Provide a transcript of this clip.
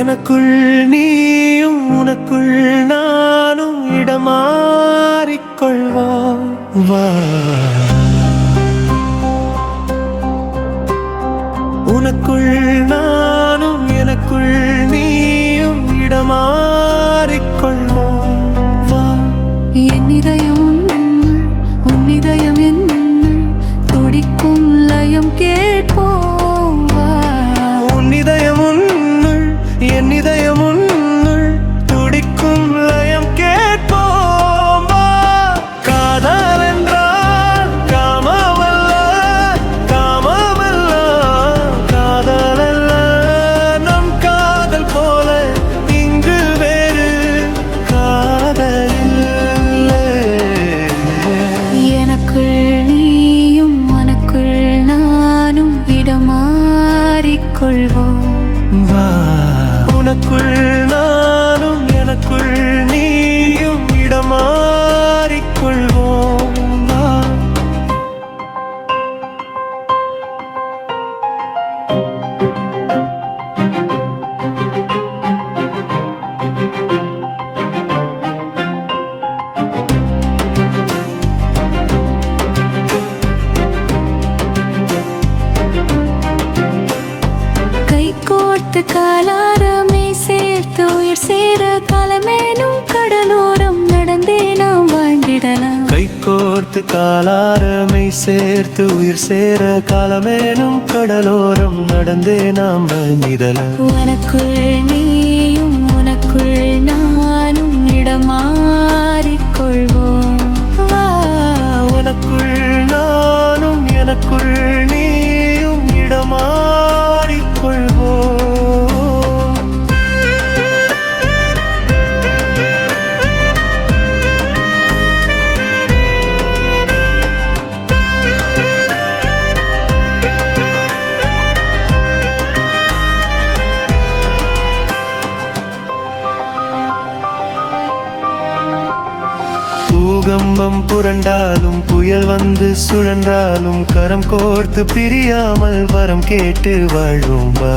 எனக்குள் நீயும் உனக்குள் நானும் இடமாறிக்கொள்வோம் வா. உனக்குள் நானும் எனக்குள் நீயும் இடமாறிக்கொள்வோம் வா. என் இதயம் உன் இதயம் என்னுள் துடிக்கும் லயம் கேட்போம் வா. உன் இதயம் உன்னுள் என் இதயம் உன்னுள் துடிக்கும் லயம் கேட்போம் வா. காதல் என்றால் காமமல்ல, காமமல்ல காதலல்ல. நம் காதல் போல இங்கு வேறு காதல் இல்லை. எனக்குள் நீயும் உனக்குள் நானும் இடமாறிக்கொள்வோம் வா. உனக்குள் நானும் எனக்குள் நீயும் இடமாறிக்கொள்வோம் வா. கை கோர்த்து காலாரமே சேர்த்து உயிர் சேர காலமேனும் கடலோரம் நடந்தே நாம் வாழ்ந்திடலாம். கை கோர்த்து காலாரமை சேர்த்து உயிர் சேர காலமேனும் கடலோரம் நடந்தே நாம் வாழ்ந்திடலாம். உனக்குள் நீயும் உனக்குள் நானும் இடமாறிக்கொள்வோம் வா. உனக்குள் நானும் எனக்குள் நீயும் இடமாறிக்கொள்வோம். பூகம்பம் புரண்டாலும் புயல் வந்து சுழன்றாலும் கரம் கோர்த்து பிரியாமல் வரம் கேட்டு வாழ்வோம் வா.